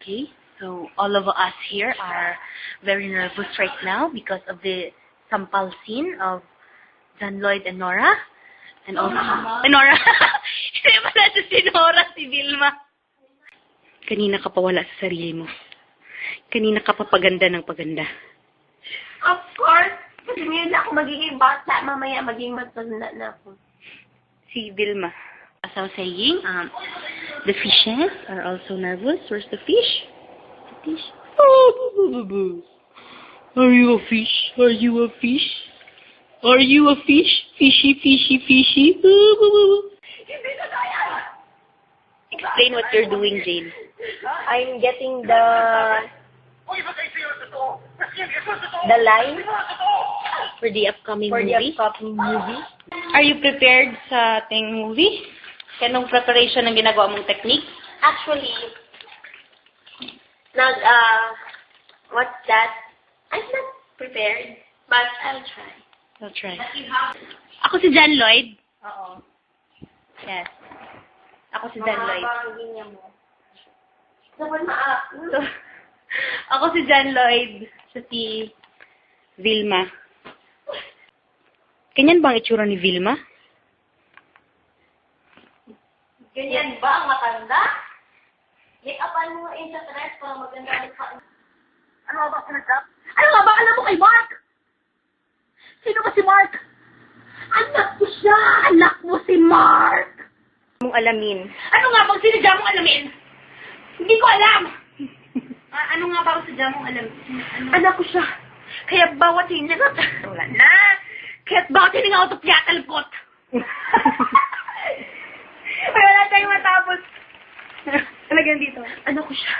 Okay, so all of us here are very nervous right now because of the sampal scene of John Lloyd and Nora. And also, Nora! Hindi pala si Nora, si Vilma. Kanina ka pa wala sa sarili mo. Kanina ka pa paganda ng paganda. Of course! Kasi ngayon ako magiging bata, mamaya magiging matanda na ako. Si Vilma. As I was saying, the fishes are also nervous. Where's the fish? The fish. Oh, are you a fish? Are you a fish? Are you a fish? Fishy, fishy, fishy. Explain what you're doing, Jane. I'm getting the line For the upcoming for movie. the upcoming movie. Are you prepared sa ating movie? Kanong preparation ang ginagawa mong technique? Actually, what's that? I'm not prepared, but I'll try. I'll try. Ako si John Lloyd. Oo. Yes. Ako si John Lloyd. So, Ako si John Lloyd. Sa si Vilma. Ganyan ba ang itsura ni Vilma? ganyan ba ang matanda? Make-upan mo nga sa dress para maganda ang mukha. Ano nga ba sinasap? Ano nga ba alam mo kay Mark? Sino ba si Mark? Anak ko siya! Anak mo si Mark! Mong alamin. Ano nga bang sinadya mong alamin? Hindi ko alam! Ano nga ba ang sadya mong alamin? Anak ko siya. Kaya bawat hiningat. Wala na. Kaya bawat hiningat ito piyatalpot. Wala tayong matapos. Talagang dito. Anak ko siya.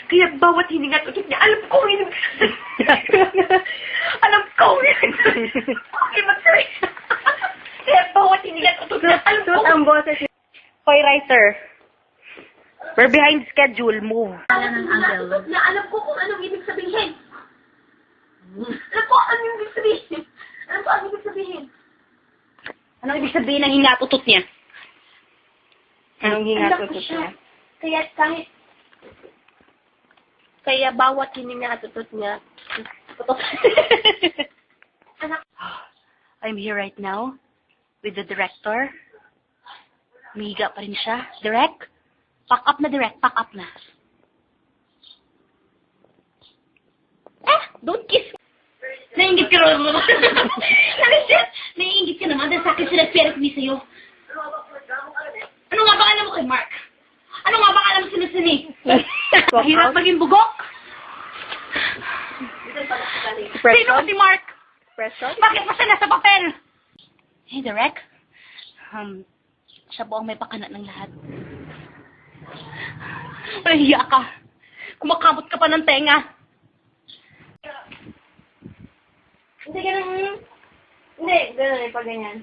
Kaya bawat hiningat utot niya, alam ko hiningat. Alam ko hiningat. Okay, mag-sorry. Kaya bawat hiningat utot niya, alam ko. Ang boses ni Hoy Writer. We're behind schedule. Move. Alam niya, alam ko kung anong ibig sabihin. Alam ko anong ibig sabihin. Alam ko anong ibig sabihin. Anong ibig sabihin ng hinatutot niya? Anong hinatutot niya? Kaya kahit kaya bawat hininga at tutot niya. I'm here right now with the director. Umihiga pa rin siya. Direct? Pack up na, direct. Pack up na. Don't kiss me. Naiingit ka naman. Ano siya? Naiingit ka naman dahil sa akin sila pera kami sa'yo. Ano nga ba alam mo kay Mark? Ano nga ba alam mo sila Sini? Mahirap maging bugok. Sino ba si Mark? Bakit pa siya nasa papel? Hey, direct. Siya po ang may pakana ng lahat. Nahiya ka. Kumakabot ka pa ng tenga. Hindi ganun. Hindi, ganun pag ganyan.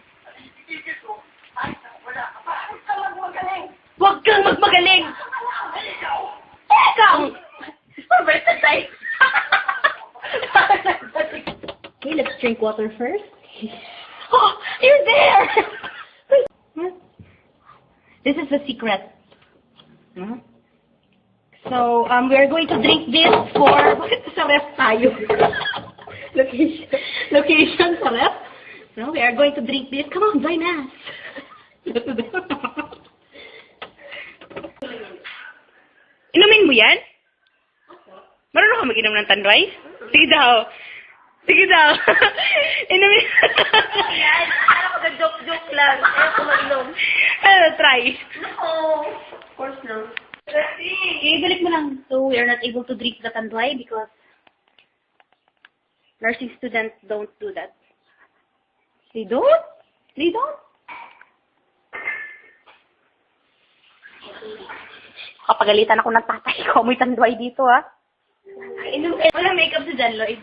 Huwag kang magmagaling! Ikaw! Versatile! Okay, let's drink water first. Oh, you're there! This is the secret. So, we are going to drink this for... Bakit sa ref tayo? Location sa ref. So, we are going to drink this. Come on, join us. Inumin mo yan? Marunong ka mag-inom ng tanray? Sige daw. Sige daw. Inumin. Yan, alam ko joke-joke lang. Ayaw ko mag-inom. Try. No, of course no. Ibalik mo lang. So, we are not able to drink the tanduay because nursing students don't do that. They don't? They don't? Kapagalitan ako ng tatay ko. May tanduay dito, ha? Walang makeup si John Lloyd.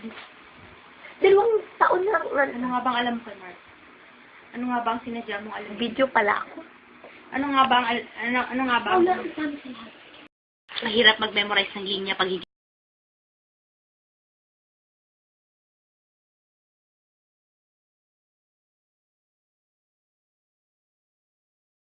2 taon lang. Ano nga bang alam ko, Mark? Ano nga bang sinadya mong alam? Video pala ako. Ano nga bang, ano nga bang? Wala, sabi sa lahat. Mahirap mag-memorize ng linya pag